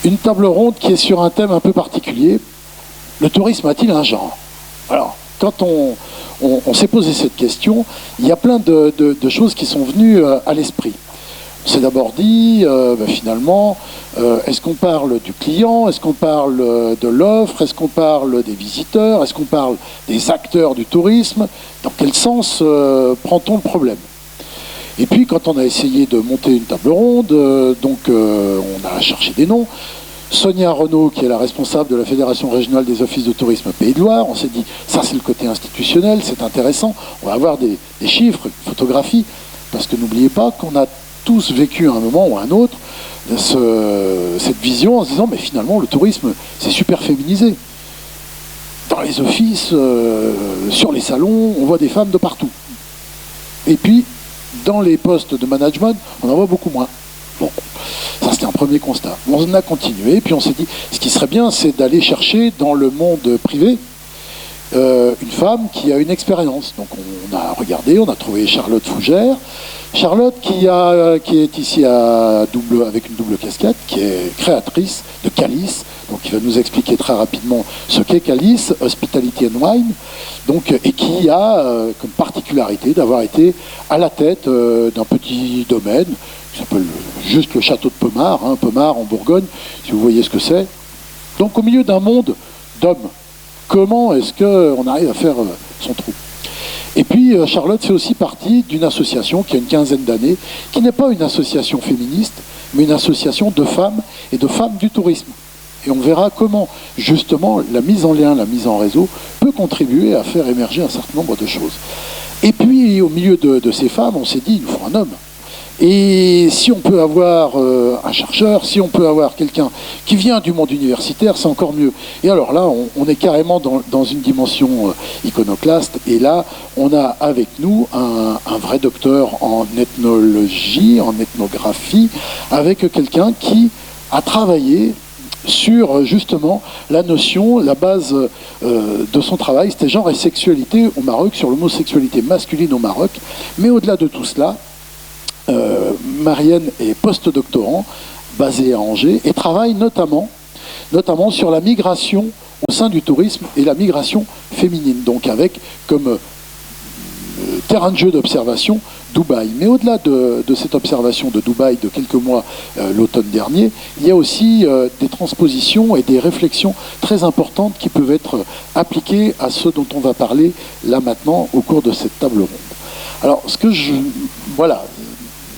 Une table ronde qui est sur un thème un peu particulier. Le tourisme a-t-il un genre? Alors, quand on s'est posé cette question, il y a plein de choses qui sont venues à l'esprit. On s'est d'abord dit, finalement, est-ce qu'on parle du client? Est-ce qu'on parle de l'offre? Est-ce qu'on parle des visiteurs? Est-ce qu'on parle des acteurs du tourisme? Dans quel sens prend-on le problème? Et puis, quand on a essayé de monter une table ronde, on a cherché des noms. Sonia Renaud, qui est la responsable de la Fédération régionale des offices de tourisme Pays de Loire, on s'est dit, ça c'est le côté institutionnel, c'est intéressant, on va avoir des chiffres, photographies, parce que n'oubliez pas qu'on a tous vécu à un moment ou à un autre cette vision en se disant, mais finalement le tourisme c'est super féminisé. Dans les offices, sur les salons, on voit des femmes de partout. Et puis, dans les postes de management, on en voit beaucoup moins. Bon, ça c'était un premier constat. On a continué, puis on s'est dit, ce qui serait bien, c'est d'aller chercher dans le monde privé une femme qui a une expérience. Donc on a regardé, on a trouvé Charlotte Fougère. Charlotte qui est ici avec une double casquette, qui est créatrice de Calice, donc qui va nous expliquer très rapidement ce qu'est Calice, Hospitality and Wine, donc, et qui a comme particularité d'avoir été à la tête d'un petit domaine qui s'appelle juste le château de Pomard, Pomard en Bourgogne, si vous voyez ce que c'est. Donc au milieu d'un monde d'hommes, comment est-ce qu'on arrive à faire son trou? Et puis Charlotte fait aussi partie d'une association qui a une quinzaine d'années, qui n'est pas une association féministe, mais une association de femmes et de femmes du tourisme. Et on verra comment, justement, la mise en lien, la mise en réseau peut contribuer à faire émerger un certain nombre de choses. Et puis, au milieu de ces femmes, on s'est dit, il nous faut un homme. Et si on peut avoir un chercheur, si on peut avoir quelqu'un qui vient du monde universitaire, c'est encore mieux. Et alors là, on est carrément dans une dimension iconoclaste. Et là, on a avec nous un vrai docteur en ethnologie, en ethnographie, avec quelqu'un qui a travaillé sur justement la notion, la base de son travail, c'était genre et sexualité au Maroc, sur l'homosexualité masculine au Maroc. Mais au-delà de tout cela, Marianne est post-doctorant, basée à Angers, et travaille notamment sur la migration au sein du tourisme et la migration féminine, donc avec comme terrain de jeu d'observation Dubaï. Mais au-delà de cette observation de Dubaï de quelques mois l'automne dernier, il y a aussi des transpositions et des réflexions très importantes qui peuvent être appliquées à ce dont on va parler là maintenant au cours de cette table ronde. Alors, voilà,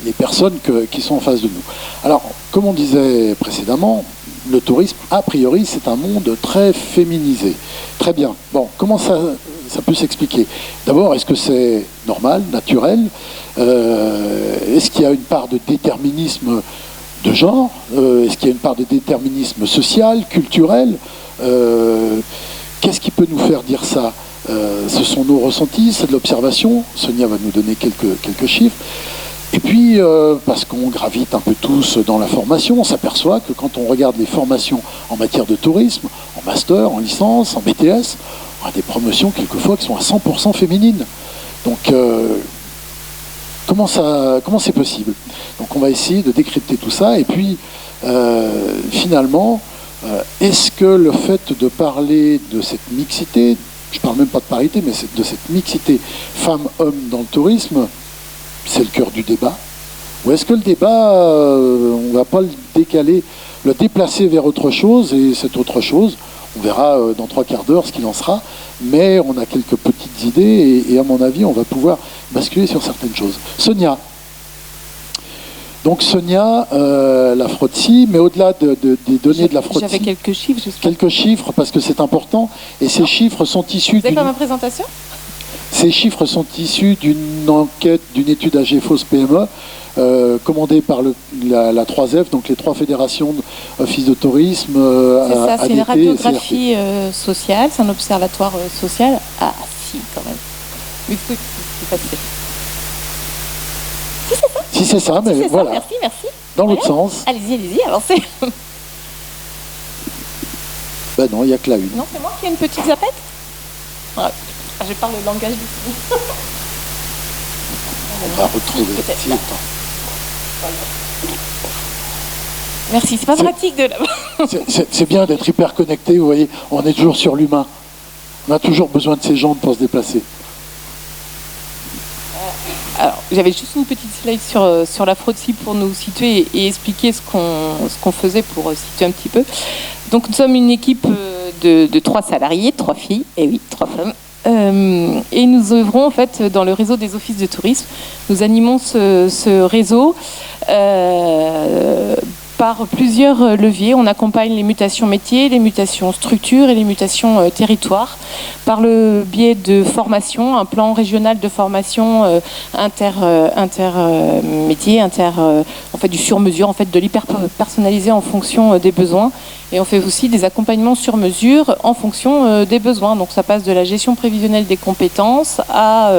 les personnes qui sont en face de nous. Alors, comme on disait précédemment, le tourisme, a priori, c'est un monde très féminisé. Très bien. Bon, comment ça peut s'expliquer? D'abord, est-ce que c'est normal, naturel? Est-ce qu'il y a une part de déterminisme de genre? Est-ce qu'il y a une part de déterminisme social, culturel? Qu'est-ce qui peut nous faire dire ça? Ce sont nos ressentis, c'est de l'observation. Sonia va nous donner quelques chiffres. Et puis, parce qu'on gravite un peu tous dans la formation, on s'aperçoit que quand on regarde les formations en matière de tourisme, en master, en licence, en BTS, on a des promotions quelquefois qui sont à 100% féminines. Donc, comment c'est possible? Donc, on va essayer de décrypter tout ça. Et puis, finalement, est-ce que le fait de parler de cette mixité, je ne parle même pas de parité, mais de cette mixité femmes-hommes dans le tourisme, c'est le cœur du débat? Ou est-ce que le débat, on ne va pas le décaler, le déplacer vers autre chose, et cette autre chose, on verra dans 3/4 d'heure ce qu'il en sera, mais on a quelques petites idées, et à mon avis, on va pouvoir basculer sur certaines choses. Sonia. Donc Sonia, la FROTSI, mais au-delà des données de la FROTSI... J'avais quelques chiffres, justement. Quelques chiffres, parce que c'est important, et ces chiffres sont issus... Vous avez pas ma présentation ? Ces chiffres sont issus d'une enquête, d'une étude AGFOS PME, commandée par la 3F, donc les 3 fédérations d'offices de tourisme. C'est ça, c'est une radiographie sociale, c'est un observatoire social. Ah, si, quand même. Mais oui, c'est facile. Si, c'est ça. Si, c'est ça, mais si, voilà. Ça. Merci. Dans l'autre sens. Allez-y, avancez. Ben non, il n'y a que la une. Non, c'est moi qui ai une petite zapette. Voilà. Je parle le langage du tout. On va retrouver. Peut-être là. Merci, c'est pas pratique de c'est bien d'être hyper connecté, vous voyez, on est toujours sur l'humain. On a toujours besoin de ces jambes pour se déplacer. Alors, j'avais juste une petite slide sur la fraude cible pour nous situer et expliquer ce qu'on faisait pour situer un petit peu. Donc, nous sommes une équipe de 3 salariés, 3 filles, et oui, 3 femmes. Et nous œuvrons en fait dans le réseau des offices de tourisme. Nous animons ce réseau par plusieurs leviers. On accompagne les mutations métiers, les mutations structures et les mutations territoires par le biais de formation, un plan régional de formation intermétier, en fait du sur-mesure, en fait de l'hyper personnalisé en fonction des besoins. Et on fait aussi des accompagnements sur mesure en fonction des besoins. Donc ça passe de la gestion prévisionnelle des compétences à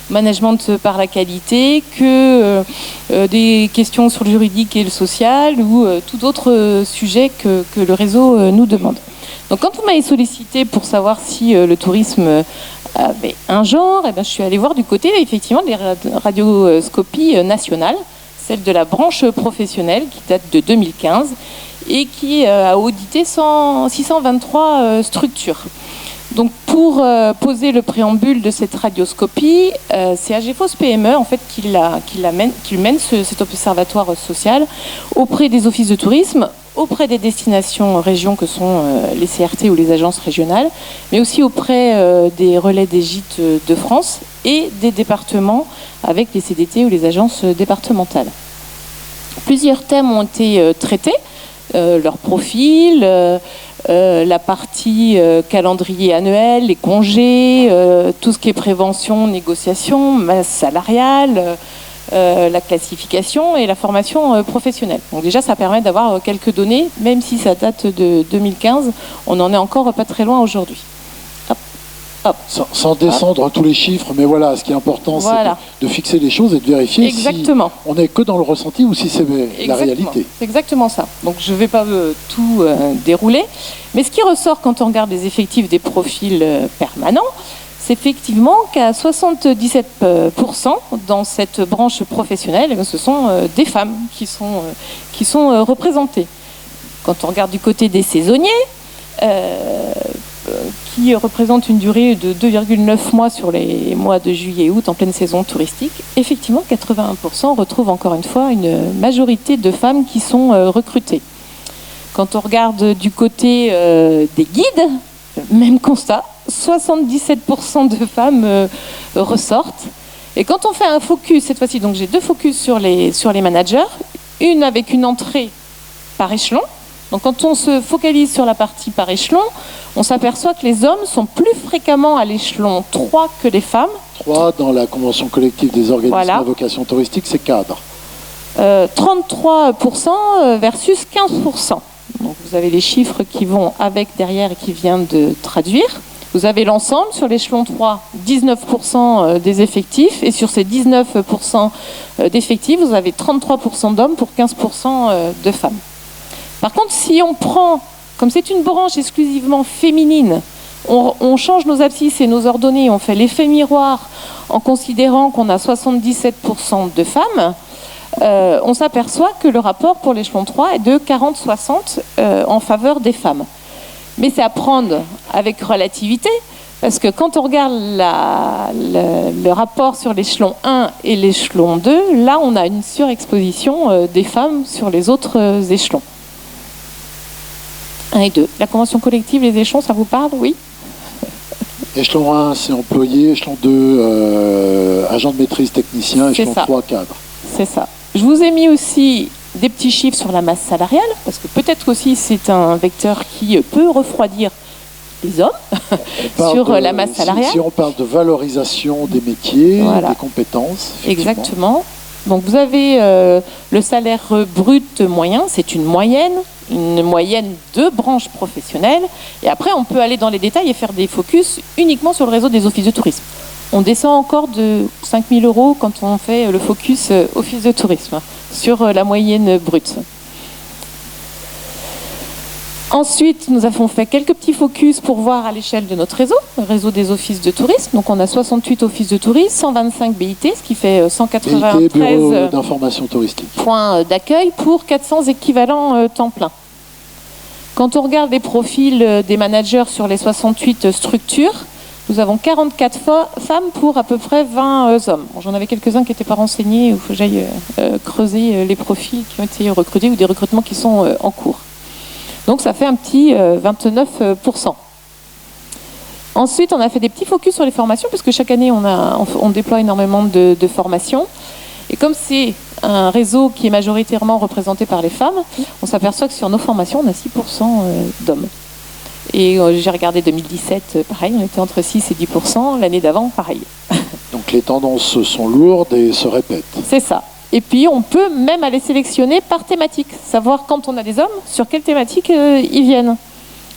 management par la qualité, que des questions sur le juridique et le social ou tout autre sujet que le réseau nous demande. Donc quand vous m'avez sollicité pour savoir si le tourisme avait un genre, eh bien, je suis allée voir du côté effectivement des radioscopies nationales, celle de la branche professionnelle qui date de 2015 et qui a audité 623 structures. Donc pour poser le préambule de cette radioscopie, c'est AGFOS PME en fait qui mène cet observatoire social auprès des offices de tourisme, auprès des destinations régions que sont les CRT ou les agences régionales, mais aussi auprès des relais des gîtes de France et des départements avec les CDT ou les agences départementales. Plusieurs thèmes ont été traités, leur profil, la partie calendrier annuel, les congés, tout ce qui est prévention, négociation, masse salariale, la classification et la formation professionnelle. Donc déjà, ça permet d'avoir quelques données, même si ça date de 2015, on n'en est encore pas très loin aujourd'hui. Hop. Sans descendre tous les chiffres, mais voilà, ce qui est important, voilà, c'est de fixer les choses et de vérifier exactement, si on n'est que dans le ressenti ou si c'est la réalité. C'est exactement ça. Donc je ne vais pas tout dérouler, mais ce qui ressort quand on regarde les effectifs des profils permanents, c'est effectivement qu'à 77% dans cette branche professionnelle, ce sont des femmes qui sont représentées. Quand on regarde du côté des saisonniers, qui représente une durée de 2,9 mois sur les mois de juillet et août en pleine saison touristique, effectivement 81% retrouvent encore une fois une majorité de femmes qui sont recrutées. Quand on regarde du côté des guides, même constat, 77% de femmes ressortent. Et quand on fait un focus, cette fois-ci, donc j'ai 2 focus sur les managers, une avec une entrée par échelon. Donc quand on se focalise sur la partie par échelon, on s'aperçoit que les hommes sont plus fréquemment à l'échelon 3 que les femmes. 3 dans la convention collective des organismes voilà, à vocation touristique, c'est cadre. 33% versus 15%. Donc vous avez les chiffres qui vont avec derrière et qui viennent de traduire. Vous avez l'ensemble sur l'échelon 3, 19% des effectifs. Et sur ces 19% d'effectifs, vous avez 33% d'hommes pour 15% de femmes. Par contre, si on prend, comme c'est une branche exclusivement féminine, on change nos abscisses et nos ordonnées, on fait l'effet miroir en considérant qu'on a 77% de femmes, on s'aperçoit que le rapport pour l'échelon 3 est de 40-60 en faveur des femmes. Mais c'est à prendre avec relativité, parce que quand on regarde le rapport sur l'échelon 1 et l'échelon 2, là on a une surexposition des femmes sur les autres échelons. 1 et 2. La convention collective, les échelons, ça vous parle? Oui. Échelon 1, c'est employé. Échelon 2, agent de maîtrise technicien. Échelon 3, cadre. C'est ça. Je vous ai mis aussi des petits chiffres sur la masse salariale, parce que peut-être aussi c'est un vecteur qui peut refroidir les hommes sur la masse salariale. Si on parle de valorisation des métiers, voilà, des compétences. Exactement. Donc vous avez le salaire brut moyen, c'est une moyenne de branches professionnelles. Et après, on peut aller dans les détails et faire des focus uniquement sur le réseau des offices de tourisme. On descend encore de 5 000 € quand on fait le focus office de tourisme sur la moyenne brute. Ensuite, nous avons fait quelques petits focus pour voir à l'échelle de notre réseau, le réseau des offices de tourisme. Donc on a 68 offices de tourisme, 125 BIT, ce qui fait 193 bureaux d'information touristique. Points d'accueil pour 400 équivalents temps plein. Quand on regarde les profils des managers sur les 68 structures, nous avons 44 femmes pour à peu près 20 hommes. Bon, j'en avais quelques-uns qui n'étaient pas renseignés, il faut que j'aille creuser les profils qui ont été recrutés ou des recrutements qui sont en cours. Donc ça fait un petit 29%. Ensuite, on a fait des petits focus sur les formations, parce que chaque année, on déploie énormément de formations. Et comme c'est un réseau qui est majoritairement représenté par les femmes, on s'aperçoit que sur nos formations, on a 6% d'hommes. Et j'ai regardé 2017, pareil, on était entre 6 et 10%. L'année d'avant, pareil. Donc les tendances sont lourdes et se répètent. C'est ça. Et puis, on peut même aller sélectionner par thématique, savoir quand on a des hommes, sur quelle thématique ils viennent.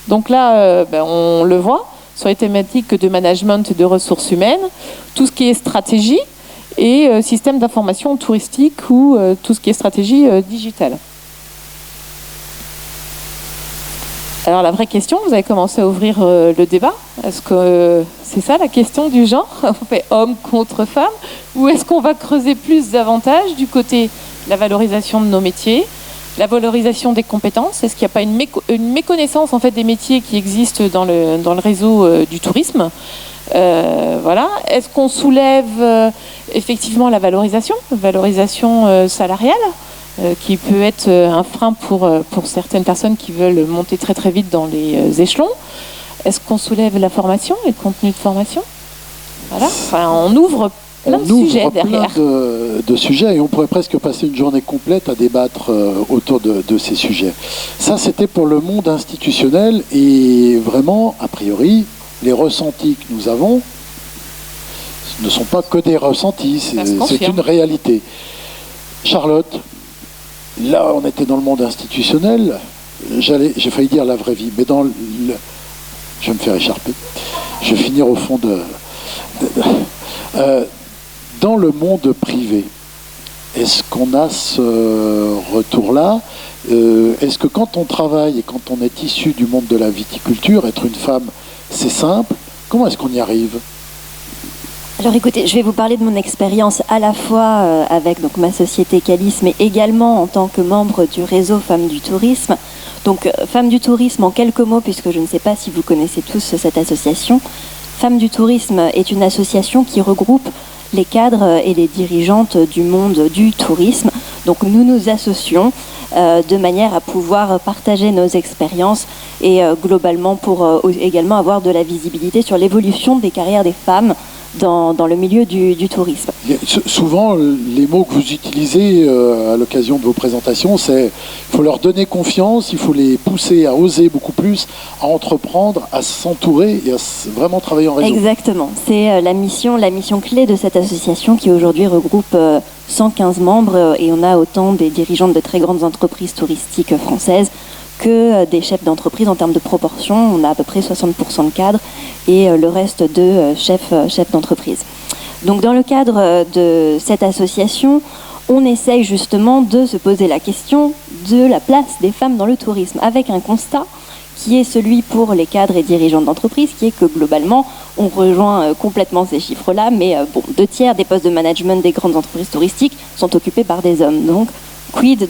Donc là, on le voit, sur les thématiques de management et de ressources humaines, tout ce qui est stratégie et système d'information touristique ou tout ce qui est stratégie digitale. Alors la vraie question, vous avez commencé à ouvrir le débat. Est-ce que c'est ça la question du genre? On fait homme contre femme? Ou est-ce qu'on va creuser plus davantage du côté de la valorisation de nos métiers, la valorisation des compétences? Est-ce qu'il n'y a pas une méconnaissance en fait, des métiers qui existent dans le réseau du tourisme? Voilà. Est-ce qu'on soulève effectivement la valorisation salariale? Qui peut être un frein pour certaines personnes qui veulent monter très très vite dans les échelons. Est-ce qu'on soulève la formation et le contenu de formation? Voilà. Enfin, on ouvre plein de sujets derrière. De sujets, et on pourrait presque passer une journée complète à débattre autour de ces sujets. Ça, c'était pour le monde institutionnel, et vraiment, a priori, les ressentis que nous avons ne sont pas que des ressentis, c'est une réalité. Charlotte, là, on était dans le monde institutionnel. J'ai failli dire la vraie vie, mais je vais me faire écharper. Je vais finir au fond dans le monde privé. Est-ce qu'on a ce retour-là? Est-ce que quand on travaille et quand on est issu du monde de la viticulture, être une femme, c'est simple? Comment est-ce qu'on y arrive? Alors écoutez, je vais vous parler de mon expérience à la fois avec donc, ma société Calice, mais également en tant que membre du réseau Femmes du Tourisme. Donc Femmes du Tourisme en quelques mots, puisque je ne sais pas si vous connaissez tous cette association. Femmes du Tourisme est une association qui regroupe les cadres et les dirigeantes du monde du tourisme. Donc nous nous associons de manière à pouvoir partager nos expériences et globalement pour également avoir de la visibilité sur l'évolution des carrières des femmes dans le milieu du tourisme. Souvent, les mots que vous utilisez à l'occasion de vos présentations, c'est il faut leur donner confiance, il faut les pousser à oser beaucoup plus, à entreprendre, à s'entourer et à vraiment travailler en réseau. Exactement. C'est la mission clé de cette association qui aujourd'hui regroupe 115 membres et on a autant des dirigeantes de très grandes entreprises touristiques françaises que des chefs d'entreprise en termes de proportion. On a à peu près 60% de cadres et le reste de chefs d'entreprise. Donc dans le cadre de cette association, on essaye justement de se poser la question de la place des femmes dans le tourisme, avec un constat qui est celui pour les cadres et dirigeants d'entreprise, qui est que globalement, on rejoint complètement ces chiffres-là, mais 2/3 des postes de management des grandes entreprises touristiques sont occupés par des hommes. Donc, quid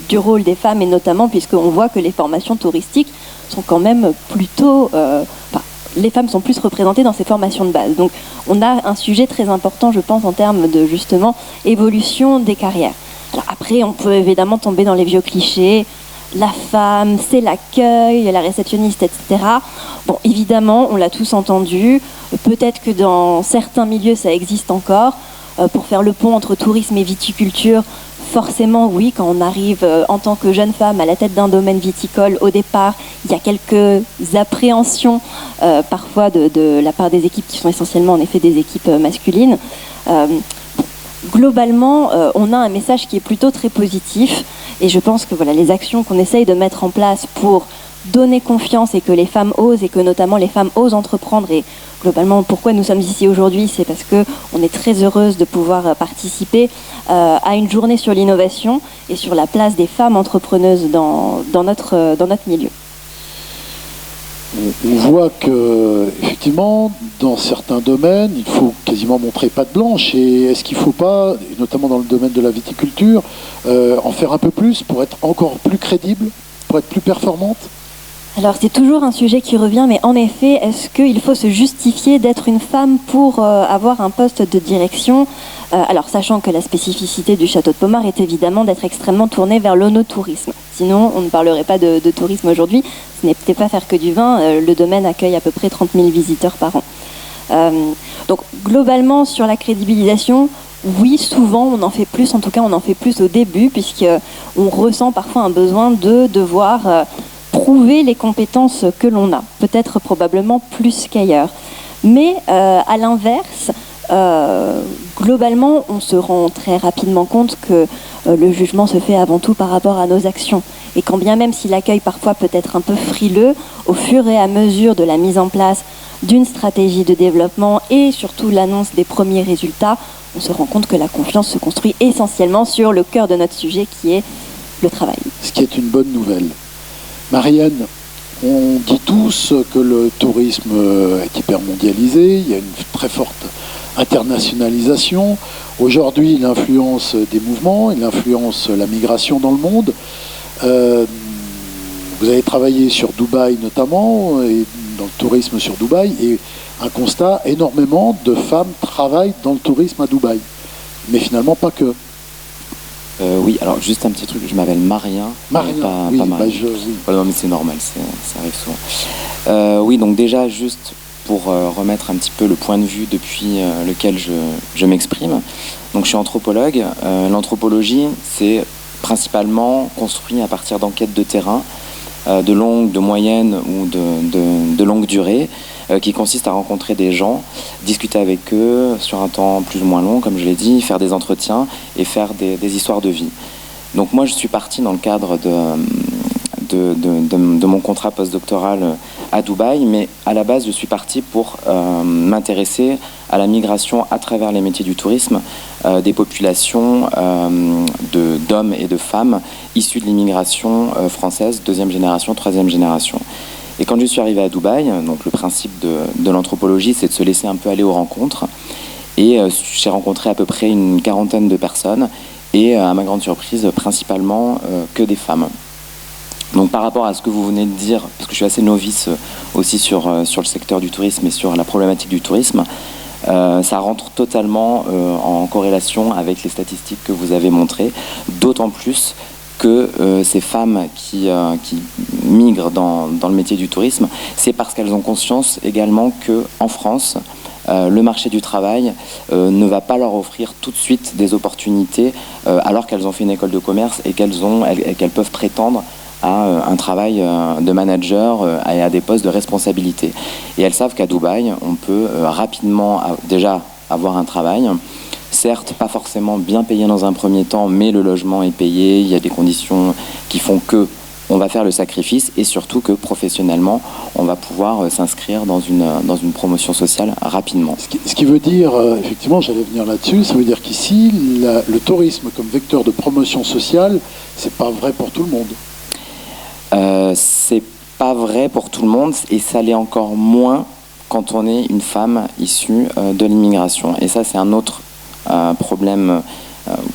du rôle des femmes, et notamment puisqu'on voit que les formations touristiques sont quand même plutôt... les femmes sont plus représentées dans ces formations de base. Donc on a un sujet très important, je pense, en termes de, justement, évolution des carrières. Alors après, on peut évidemment tomber dans les vieux clichés. La femme, c'est l'accueil, la réceptionniste, etc. Bon, évidemment, on l'a tous entendu. Peut-être que dans certains milieux, ça existe encore. Pour faire le pont entre tourisme et viticulture, forcément, oui, quand on arrive en tant que jeune femme à la tête d'un domaine viticole, au départ, il y a quelques appréhensions parfois de la part des équipes qui sont essentiellement en effet des équipes masculines. Globalement, on a un message qui est plutôt très positif et je pense que voilà, les actions qu'on essaye de mettre en place pour donner confiance et que les femmes osent et que notamment les femmes osent entreprendre et globalement pourquoi nous sommes ici aujourd'hui, c'est parce qu'on est très heureuse de pouvoir participer à une journée sur l'innovation et sur la place des femmes entrepreneuses dans notre milieu. on voit que, effectivement, dans certains domaines, il faut quasiment montrer patte blanche. Et est-ce qu'il ne faut pas, et notamment dans le domaine de la viticulture, en faire un peu plus pour être encore plus crédible, pour être plus performante? Alors c'est toujours un sujet qui revient, mais en effet, est-ce qu'il faut se justifier d'être une femme pour avoir un poste de direction? Alors sachant que la spécificité du château de Pommard est évidemment d'être extrêmement tournée vers l'onotourisme. Sinon, on ne parlerait pas de tourisme aujourd'hui. Ce n'est peut-être pas faire que du vin. Le domaine accueille à peu près 30 000 visiteurs par an. Donc globalement, sur la crédibilisation, oui, souvent on en fait plus, en tout cas on en fait plus au début, puisqu'on ressent parfois un besoin de devoir prouver les compétences que l'on a, peut-être probablement plus qu'ailleurs. Mais à l'inverse, globalement, on se rend très rapidement compte que le jugement se fait avant tout par rapport à nos actions. Et quand bien même si l'accueil parfois peut être un peu frileux, au fur et à mesure de la mise en place d'une stratégie de développement et surtout l'annonce des premiers résultats, on se rend compte que la confiance se construit essentiellement sur le cœur de notre sujet qui est le travail. Ce qui est une bonne nouvelle. Marianne, on dit tous que le tourisme est hyper mondialisé, il y a une très forte internationalisation. Aujourd'hui, il influence des mouvements, il influence la migration dans le monde. Vous avez travaillé sur Dubaï notamment, et dans le tourisme sur Dubaï, et un constat, énormément de femmes travaillent dans le tourisme à Dubaï. Mais finalement, pas que. Oui, alors juste un petit truc, je m'appelle Marien. Marien, pas oui, Marien. oui. Voilà, non, mais c'est normal, ça arrive souvent. Oui, donc déjà, juste pour remettre un petit peu le point de vue depuis lequel je m'exprime. Donc je suis anthropologue. L'anthropologie, c'est principalement construit à partir d'enquêtes de terrain, de longue, de moyenne ou de longue durée, qui consiste à rencontrer des gens, discuter avec eux sur un temps plus ou moins long, comme je l'ai dit, faire des entretiens et faire des histoires de vie. Donc moi, je suis parti dans le cadre de mon contrat postdoctoral à Dubaï, mais à la base, je suis parti pour m'intéresser à la migration à travers les métiers du tourisme des populations d'hommes et de femmes issus de l'immigration française, deuxième génération, troisième génération. Et quand je suis arrivé à Dubaï, donc le principe de l'anthropologie, c'est de se laisser un peu aller aux rencontres. Et j'ai rencontré à peu près une quarantaine de personnes, et à ma grande surprise, principalement que des femmes. Donc par rapport à ce que vous venez de dire, parce que je suis assez novice aussi sur le secteur du tourisme et sur la problématique du tourisme, ça rentre totalement en corrélation avec les statistiques que vous avez montrées, d'autant plus que ces femmes qui migrent dans le métier du tourisme, c'est parce qu'elles ont conscience également qu'en France, le marché du travail ne va pas leur offrir tout de suite des opportunités alors qu'elles ont fait une école de commerce et qu'elles peuvent prétendre à un travail de manager et à des postes de responsabilité. Et elles savent qu'à Dubaï, on peut rapidement déjà avoir un travail. Certes, pas forcément bien payé dans un premier temps, mais le logement est payé, il y a des conditions qui font que on va faire le sacrifice et surtout que professionnellement, on va pouvoir s'inscrire dans une promotion sociale rapidement. Ce qui veut dire, effectivement, j'allais venir là-dessus, ça veut dire qu'ici, le tourisme comme vecteur de promotion sociale, c'est pas vrai pour tout le monde. C'est pas vrai pour tout le monde et ça l'est encore moins quand on est une femme issue de l'immigration. Et ça, c'est un autre problème,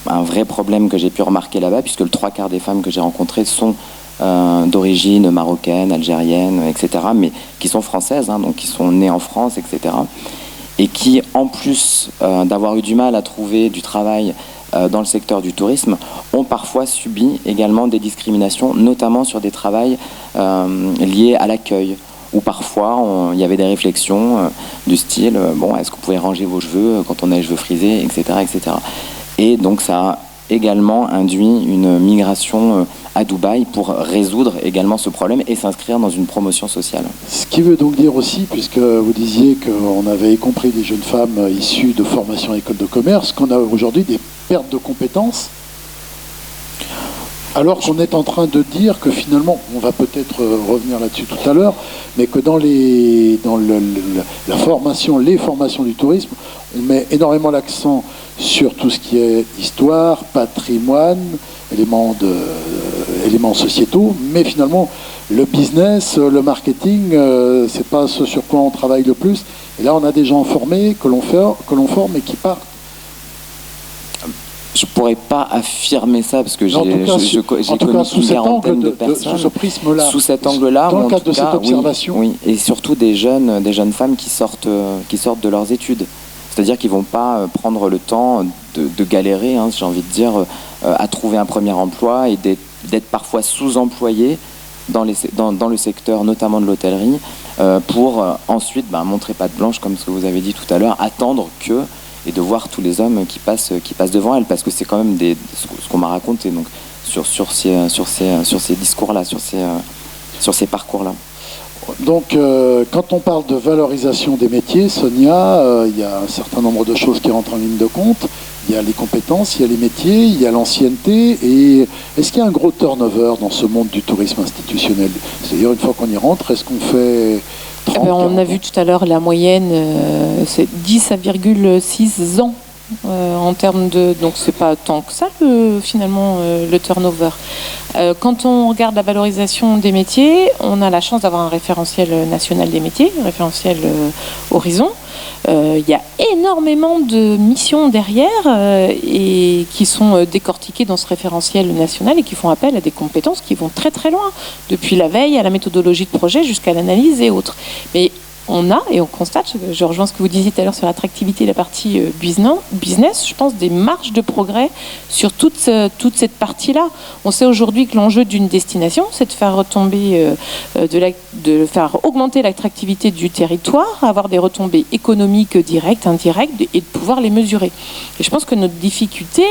un vrai problème que j'ai pu remarquer là-bas, puisque le 3/4 des femmes que j'ai rencontrées sont d'origine marocaine, algérienne, etc., mais qui sont françaises, hein, donc qui sont nées en France, etc., et qui, en plus d'avoir eu du mal à trouver du travail dans le secteur du tourisme, ont parfois subi également des discriminations, notamment sur des travails liés à l'accueil, où parfois il y avait des réflexions du style bon, est-ce que vous pouvez ranger vos cheveux quand on a les cheveux frisés, etc., etc. Et donc ça a également induit une migration à Dubaï pour résoudre également ce problème et s'inscrire dans une promotion sociale. Ce qui veut donc dire aussi, puisque vous disiez qu'on avait compris des jeunes femmes issues de formation à école de commerce, qu'on a aujourd'hui des pertes de compétences, alors qu'on est en train de dire que finalement, on va peut-être revenir là-dessus tout à l'heure, mais que dans la formation, les formations du tourisme, on met énormément l'accent sur tout ce qui est histoire, patrimoine, éléments sociétaux, mais finalement, le business, le marketing, c'est pas ce sur quoi on travaille le plus. Et là, on a des gens formés que l'on forme et qui partent. Je pourrais pas affirmer ça parce que j'ai connu sous une cet quarantaine angle de personnes. sous ce prisme-là. Sous cet angle-là, dans le cadre de cas, cette observation. Oui, et surtout des jeunes femmes qui sortent de leurs études. C'est-à-dire qu'ils vont pas prendre le temps de galérer, hein, j'ai envie de dire, à trouver un premier emploi et d'être parfois sous-employés dans le secteur, notamment de l'hôtellerie, pour ensuite montrer patte blanche, comme ce que vous avez dit tout à l'heure, attendre et de voir tous les hommes qui passent devant elles, parce que c'est quand même ce qu'on m'a raconté donc sur ces discours-là, sur ces parcours-là. Donc, quand on parle de valorisation des métiers, Sonia, il y a un certain nombre de choses qui rentrent en ligne de compte. Il y a les compétences, il y a les métiers, il y a l'ancienneté. Et est-ce qu'il y a un gros turnover dans ce monde du tourisme institutionnel? C'est-à-dire, une fois qu'on y rentre, est-ce qu'on fait 30, on a vu tout à l'heure la moyenne, c'est 10,6 ans en termes de... Donc c'est pas tant que ça finalement le turnover. Quand on regarde la valorisation des métiers, on a la chance d'avoir un référentiel national des métiers, un référentiel Horizon. Il y a énormément de missions derrière et qui sont décortiquées dans ce référentiel national et qui font appel à des compétences qui vont très très loin, depuis la veille à la méthodologie de projet jusqu'à l'analyse et autres. Mais on a, et on constate, je rejoins ce que vous disiez tout à l'heure sur l'attractivité et la partie business, je pense des marges de progrès sur toute cette partie-là. On sait aujourd'hui que l'enjeu d'une destination, c'est de faire retomber, de faire augmenter l'attractivité du territoire, avoir des retombées économiques directes, indirectes, et de pouvoir les mesurer. Et je pense que notre difficulté,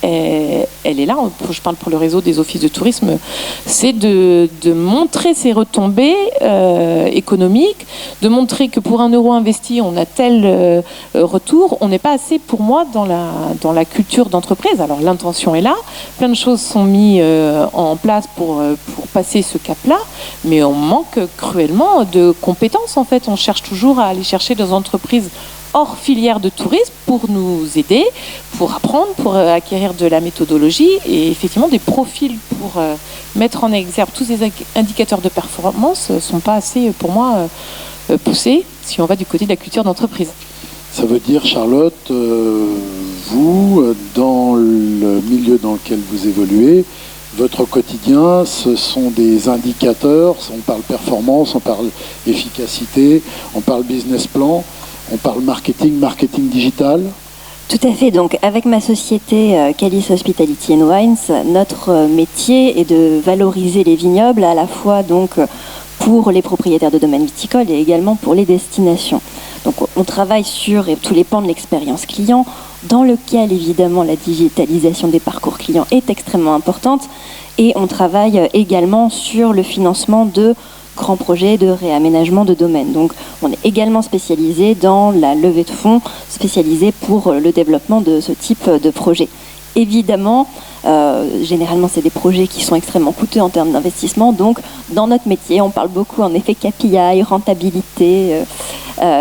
elle est là, je parle pour le réseau des offices de tourisme, c'est de montrer ces retombées économiques, de montrer que pour 1 euro investi, on a tel retour. On n'est pas assez, pour moi, dans la culture d'entreprise. Alors l'intention est là, plein de choses sont mises en place pour passer ce cap-là, mais on manque cruellement de compétences en fait. On cherche toujours à aller chercher des entreprises hors filière de tourisme pour nous aider, pour apprendre, pour acquérir de la méthodologie et effectivement des profils pour mettre en exergue tous ces indicateurs de performance ne sont pas assez pour moi poussés si on va du côté de la culture d'entreprise. Ça veut dire, Charlotte, vous, dans le milieu dans lequel vous évoluez, votre quotidien, ce sont des indicateurs, on parle performance, on parle efficacité, on parle business plan, on parle marketing digital. Tout à fait. Donc, avec ma société Calis Hospitality and Wines, notre métier est de valoriser les vignobles à la fois donc pour les propriétaires de domaines viticoles et également pour les destinations. Donc, on travaille sur tous les pans de l'expérience client, dans lequel évidemment la digitalisation des parcours clients est extrêmement importante, et on travaille également sur le financement de grands projets de réaménagement de domaines. Donc on est également spécialisé dans la levée de fonds, spécialisé pour le développement de ce type de projet. Évidemment, généralement c'est des projets qui sont extrêmement coûteux en termes d'investissement, donc dans notre métier on parle beaucoup en effet KPI, rentabilité,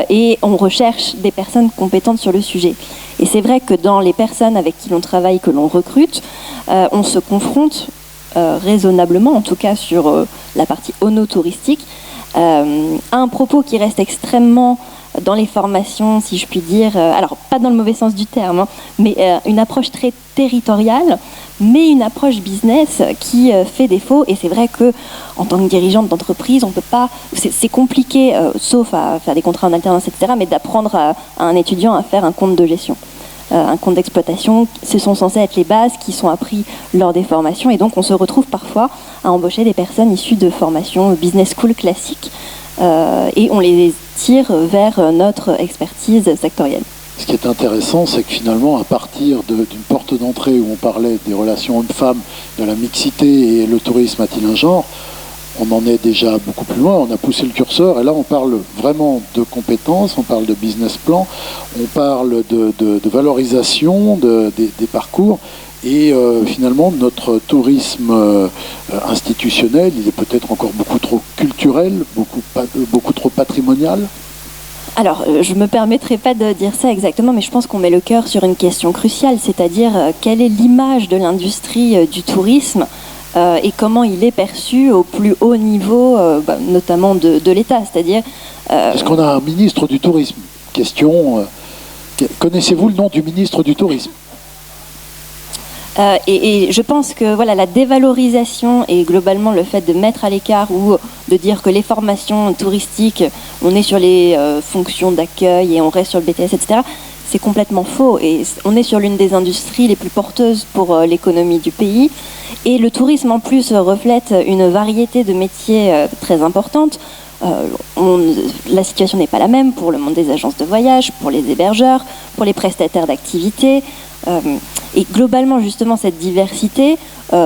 et on recherche des personnes compétentes sur le sujet. Et c'est vrai que dans les personnes avec qui l'on travaille, que l'on recrute, on se confronte raisonnablement, en tout cas sur la partie ono-touristique, à un propos qui reste extrêmement dans les formations, si je puis dire, alors pas dans le mauvais sens du terme, hein, mais une approche très territoriale, mais une approche business qui fait défaut. Et c'est vrai que en tant que dirigeante d'entreprise, on peut pas, c'est compliqué, sauf à faire des contrats en alternance, etc., mais d'apprendre à un étudiant à faire un compte de gestion. Un compte d'exploitation, ce sont censés être les bases qui sont apprises lors des formations, et donc on se retrouve parfois à embaucher des personnes issues de formations business school classiques et on les tire vers notre expertise sectorielle. Ce qui est intéressant, c'est que finalement, à partir d'une porte d'entrée où on parlait des relations hommes-femmes, de la mixité et le tourisme a-t-il un genre, on en est déjà beaucoup plus loin, on a poussé le curseur et là on parle vraiment de compétences, on parle de business plan, on parle de valorisation des parcours et finalement notre tourisme institutionnel, il est peut-être encore beaucoup trop culturel, beaucoup trop patrimonial. Alors, je ne me permettrai pas de dire ça exactement, mais je pense qu'on met le cœur sur une question cruciale, c'est-à-dire quelle est l'image de l'industrie du tourisme et comment il est perçu au plus haut niveau, notamment de l'État. C'est-à-dire... Est-ce qu'on a un ministre du tourisme? Question, connaissez-vous le nom du ministre du tourisme? Et je pense que voilà, la dévalorisation et globalement le fait de mettre à l'écart ou de dire que les formations touristiques, on est sur les fonctions d'accueil et on reste sur le BTS, etc., c'est complètement faux. Et on est sur l'une des industries les plus porteuses pour l'économie du pays. Et le tourisme, en plus, reflète une variété de métiers très importante. La situation n'est pas la même pour le monde des agences de voyage, pour les hébergeurs, pour les prestataires d'activités. Et globalement, justement, cette diversité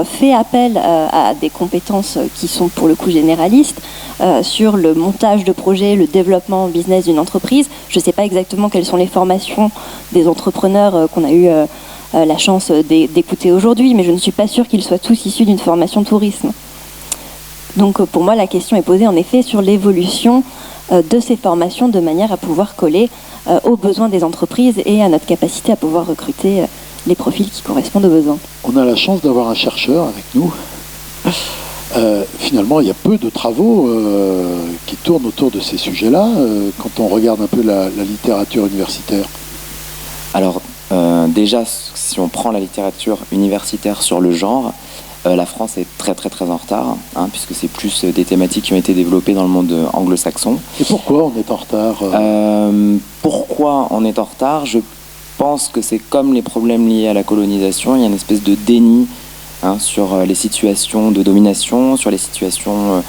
fait appel à des compétences qui sont pour le coup généralistes sur le montage de projets, le développement business d'une entreprise. Je ne sais pas exactement quelles sont les formations des entrepreneurs qu'on a eu la chance d'écouter aujourd'hui, mais je ne suis pas sûre qu'ils soient tous issus d'une formation tourisme. Donc pour moi, la question est posée en effet sur l'évolution de ces formations de manière à pouvoir coller aux besoins des entreprises et à notre capacité à pouvoir recruter les profils qui correspondent aux besoins. On a la chance d'avoir un chercheur avec nous. Finalement, il y a peu de travaux qui tournent autour de ces sujets-là, quand on regarde un peu la littérature universitaire. Alors, déjà, si on prend la littérature universitaire sur le genre, la France est très très très en retard, puisque c'est plus des thématiques qui ont été développées dans le monde anglo-saxon. Et pourquoi on est en retard Pourquoi on est en retard? Je pense que c'est comme les problèmes liés à la colonisation, il y a une espèce de déni sur les situations de domination, sur les situations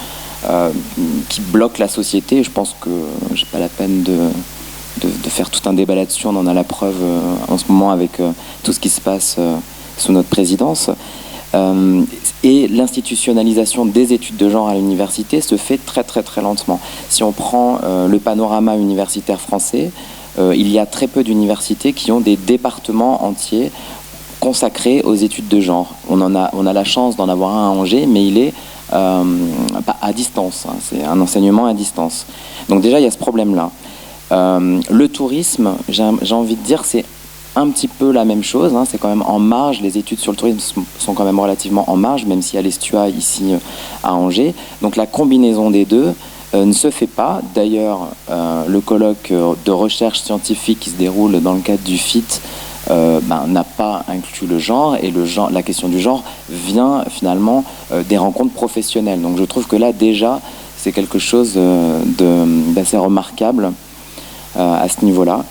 qui bloquent la société. Je pense que j'ai pas la peine de faire tout un débat là-dessus, on en a la preuve en ce moment avec tout ce qui se passe sous notre présidence. Et l'institutionnalisation des études de genre à l'université se fait très très très lentement. Si on prend le panorama universitaire français, il y a très peu d'universités qui ont des départements entiers consacrés aux études de genre. On a la chance d'en avoir un à Angers, mais il est à distance, c'est un enseignement à distance. Donc déjà il y a ce problème-là. Le tourisme, j'ai envie de dire, c'est un petit peu la même chose, c'est quand même en marge, les études sur le tourisme sont quand même relativement en marge, même s'il y a l'ESTUA ici à Angers. Donc la combinaison des deux ne se fait pas. D'ailleurs, le colloque de recherche scientifique qui se déroule dans le cadre du FIT n'a pas inclus le genre, et la question du genre vient finalement des rencontres professionnelles. Donc je trouve que là déjà, c'est quelque chose d'assez remarquable à ce niveau-là.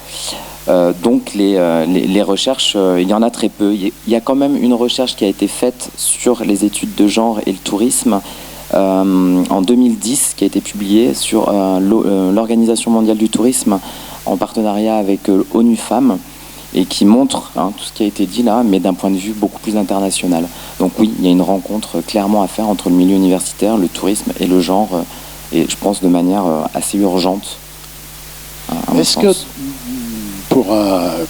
Donc les recherches, il y en a très peu. Il y a quand même une recherche qui a été faite sur les études de genre et le tourisme en 2010, qui a été publiée sur l'Organisation mondiale du tourisme en partenariat avec ONU Femmes, et qui montre tout ce qui a été dit là, mais d'un point de vue beaucoup plus international. Donc oui, il y a une rencontre clairement à faire entre le milieu universitaire, le tourisme et le genre, et je pense de manière assez urgente. Est-ce que, pour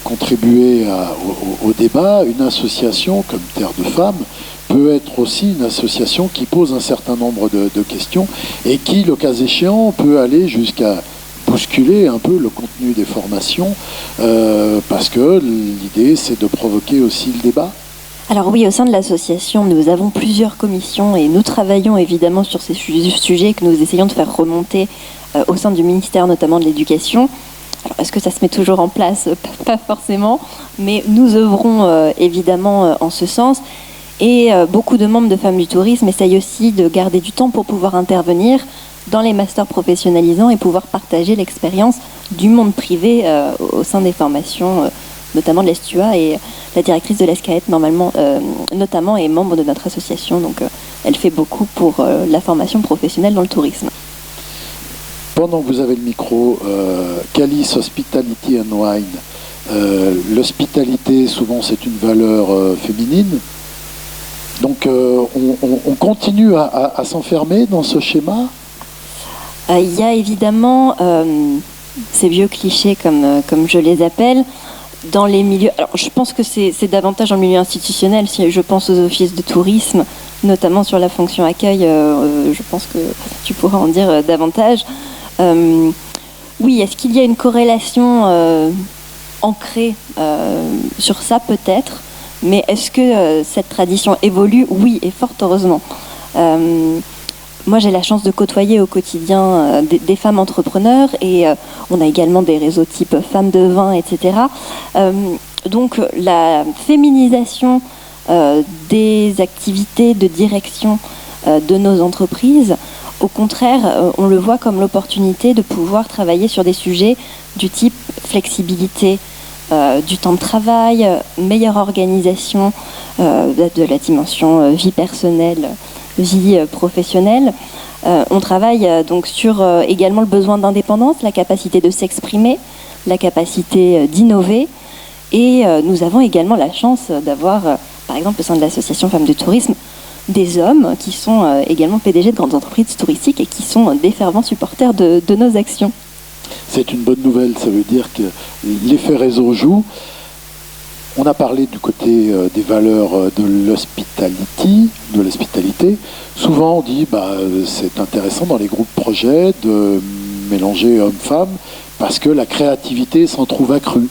contribuer au débat, une association comme Terre de Femmes peut être aussi une association qui pose un certain nombre de questions et qui, le cas échéant, peut aller jusqu'à bousculer un peu le contenu des formations, parce que l'idée, c'est de provoquer aussi le débat? Alors oui, au sein de l'association, nous avons plusieurs commissions et nous travaillons évidemment sur ces sujets que nous essayons de faire remonter au sein du ministère, notamment de l'Éducation. Alors, est-ce que ça se met toujours en place? Pas forcément, mais nous œuvrons évidemment en ce sens. Et beaucoup de membres de Femmes du Tourisme essayent aussi de garder du temps pour pouvoir intervenir dans les masters professionnalisants et pouvoir partager l'expérience du monde privé au sein des formations, notamment de l'ESTUA, et la directrice de l'ESCAET notamment est membre de notre association, donc elle fait beaucoup pour la formation professionnelle dans le tourisme. Pendant que vous avez le micro, Calice Hospitality and Wine, l'hospitalité, souvent, c'est une valeur féminine. Donc, on continue à s'enfermer dans ce schéma? Il y a évidemment ces vieux clichés, comme je les appelle, dans les milieux... Alors, je pense que c'est davantage dans le milieu institutionnel. Si je pense aux offices de tourisme, notamment sur la fonction accueil, je pense que tu pourras en dire davantage. Oui, est-ce qu'il y a une corrélation ancrée sur ça? Peut-être. Mais est-ce que cette tradition évolue? Oui, et fort heureusement. Moi, j'ai la chance de côtoyer au quotidien des femmes entrepreneurs et on a également des réseaux type Femmes de Vin, etc. Donc, la féminisation des activités de direction de nos entreprises, au contraire, on le voit comme l'opportunité de pouvoir travailler sur des sujets du type flexibilité du temps de travail, meilleure organisation de la dimension vie personnelle, vie professionnelle. On travaille donc sur également le besoin d'indépendance, la capacité de s'exprimer, la capacité d'innover. Et nous avons également la chance d'avoir, par exemple au sein de l'association Femmes du Tourisme, des hommes qui sont également PDG de grandes entreprises touristiques et qui sont des fervents supporters de nos actions. C'est une bonne nouvelle, ça veut dire que l'effet réseau joue. On a parlé du côté des valeurs de l'hospitalité. Souvent on dit c'est intéressant dans les groupes projets de mélanger hommes-femmes parce que la créativité s'en trouve accrue.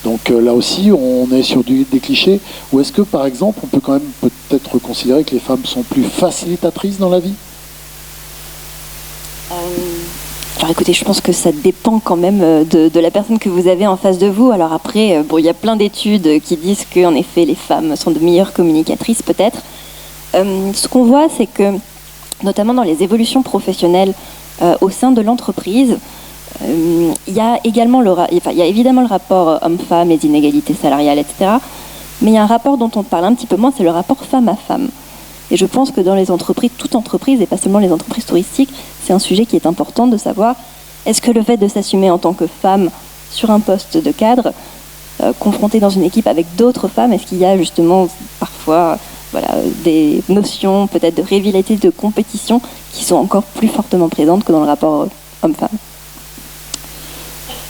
Donc là aussi on est sur des clichés. Ou est-ce que par exemple on peut quand même peut-être considérer que les femmes sont plus facilitatrices dans la vie? Alors écoutez, je pense que ça dépend quand même de la personne que vous avez en face de vous. Alors après, il y a plein d'études qui disent qu'en effet, les femmes sont de meilleures communicatrices peut-être. Ce qu'on voit, c'est que, notamment dans les évolutions professionnelles au sein de l'entreprise, il y a évidemment le rapport homme-femme, les inégalités salariales, etc. Mais il y a un rapport dont on parle un petit peu moins, c'est le rapport femme à femme. Et je pense que dans les entreprises, toute entreprise, et pas seulement les entreprises touristiques, c'est un sujet qui est important de savoir, est-ce que le fait de s'assumer en tant que femme sur un poste de cadre, confrontée dans une équipe avec d'autres femmes, est-ce qu'il y a justement parfois des notions peut-être de rivalité, de compétition qui sont encore plus fortement présentes que dans le rapport homme-femme?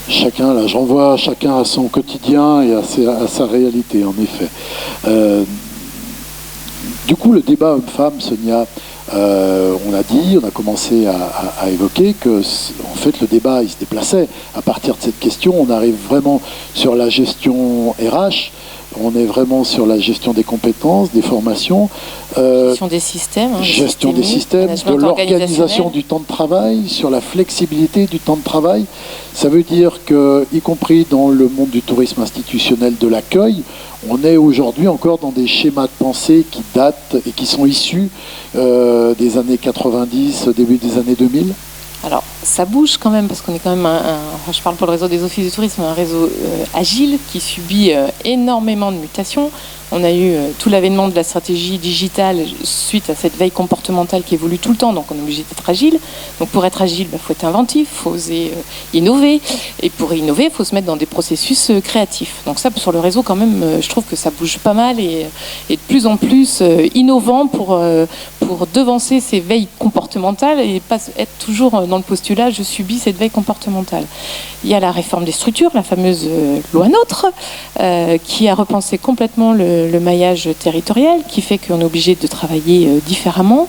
J'en vois chacun à son quotidien et à sa réalité, en effet. Du coup, le débat homme-femme, Sonia, on a commencé à évoquer que, en fait, le débat, il se déplaçait. À partir de cette question, on arrive vraiment sur la gestion RH, on est vraiment sur la gestion des compétences, des formations. Gestion des systèmes. Gestion des systèmes, de l'organisation du temps de travail, sur la flexibilité du temps de travail. Ça veut dire que, y compris dans le monde du tourisme institutionnel de l'accueil, on est aujourd'hui encore dans des schémas de pensée qui datent et qui sont issus des années 90, début des années 2000. Alors, ça bouge quand même, parce qu'on est quand même je parle pour le réseau des offices de tourisme, un réseau agile qui subit énormément de mutations. On a eu tout l'avènement de la stratégie digitale suite à cette veille comportementale qui évolue tout le temps, donc on est obligé d'être agile. Donc pour être agile, il faut être inventif, il faut oser innover. Et pour innover, il faut se mettre dans des processus créatifs. Donc ça, sur le réseau, quand même, je trouve que ça bouge pas mal et de plus en plus innovant pour devancer ces veilles comportementales et pas être toujours dans le postulat « je subis cette veille comportementale ». Il y a la réforme des structures, la fameuse loi NOTRe, qui a repensé complètement le maillage territorial, qui fait qu'on est obligé de travailler différemment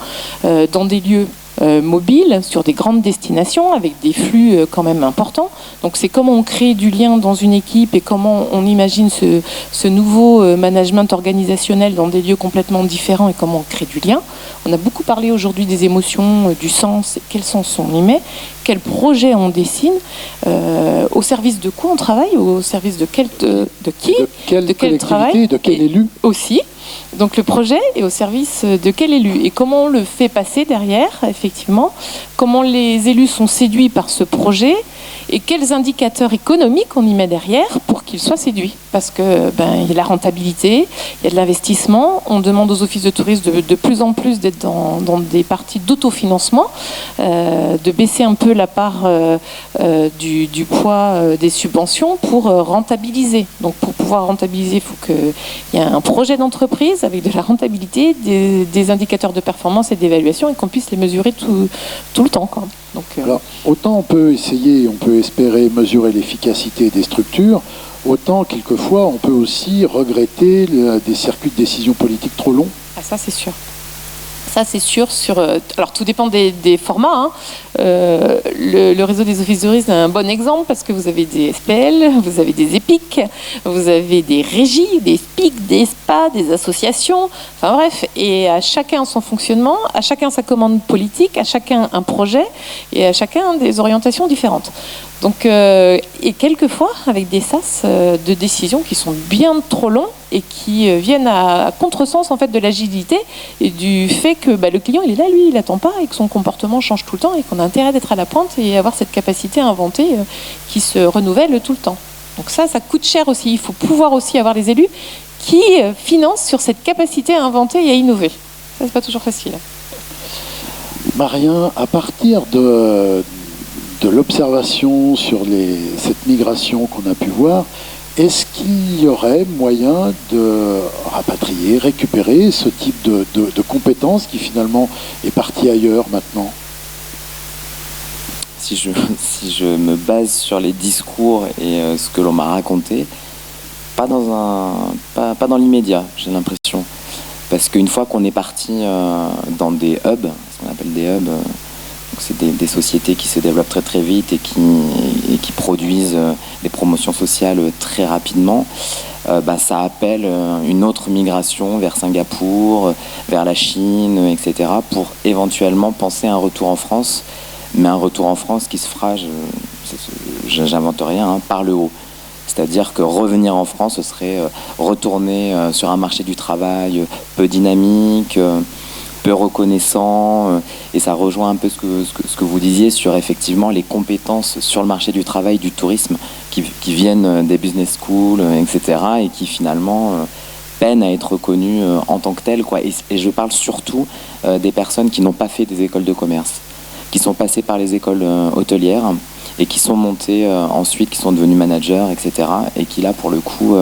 dans des lieux mobiles, sur des grandes destinations, avec des flux quand même importants. Donc c'est comment on crée du lien dans une équipe et comment on imagine ce nouveau management organisationnel dans des lieux complètement différents et comment on crée du lien. On a beaucoup parlé aujourd'hui des émotions, du sens, quel sens on y met, quel projet on dessine, au service de quoi on travaille, au service de qui, de quel travail, de quel élu aussi. Donc le projet est au service de quel élu et comment on le fait passer derrière, effectivement, comment les élus sont séduits par ce projet et quels indicateurs économiques on y met derrière pour qu'ils soient séduits. Parce que il y a la rentabilité, il y a de l'investissement, on demande aux offices de tourisme de plus en plus d'être dans des parties d'autofinancement, de baisser un peu la part du poids des subventions pour rentabiliser. Donc pour pouvoir rentabiliser, il faut qu'il y ait un projet d'entreprise avec de la rentabilité, des indicateurs de performance et d'évaluation et qu'on puisse les mesurer tout le temps, quoi. Donc, alors, autant on peut espérer mesurer l'efficacité des structures, autant quelquefois on peut aussi regretter des circuits de décision politique trop longs. Ah, ça c'est sûr. Ça, c'est sûr. Alors, tout dépend des formats. Hein. Le réseau des offices de tourisme est un bon exemple parce que vous avez des SPL, vous avez des EPIC, vous avez des régies, des SPIC, des SPA, des associations. Enfin bref, et à chacun son fonctionnement, à chacun sa commande politique, à chacun un projet et à chacun des orientations différentes. Donc, et quelquefois avec des sas de décisions qui sont bien trop longs et qui viennent à contresens en fait de l'agilité et du fait que le client il est là, lui il attend pas et que son comportement change tout le temps et qu'on a intérêt d'être à la pointe et avoir cette capacité à inventer qui se renouvelle tout le temps. Donc ça coûte cher aussi. Il faut pouvoir aussi avoir les élus qui financent sur cette capacité à inventer et à innover. Ça c'est pas toujours facile. Marien, à partir de l'observation sur cette migration qu'on a pu voir, est-ce qu'il y aurait moyen de rapatrier, récupérer ce type de compétences qui finalement est parti ailleurs maintenant ? Si je me base sur les discours et ce que l'on m'a raconté, pas dans l'immédiat, j'ai l'impression. Parce qu'une fois qu'on est parti dans des hubs, ce qu'on appelle des hubs, c'est des sociétés qui se développent très très vite et qui produisent des promotions sociales très rapidement, ça appelle une autre migration vers Singapour, vers la Chine, etc. pour éventuellement penser à un retour en France, mais un retour en France qui se fera, j'invente rien, par le haut. C'est-à-dire que revenir en France, ce serait retourner sur un marché du travail peu dynamique, peu reconnaissant, et ça rejoint un peu ce que vous disiez sur effectivement les compétences sur le marché du travail, du tourisme, qui viennent des business schools, etc., et qui finalement peinent à être reconnues en tant que telles, quoi. Et je parle surtout des personnes qui n'ont pas fait des écoles de commerce, qui sont passées par les écoles hôtelières, et qui sont montées ensuite, qui sont devenues managers, etc., et qui là, pour le coup,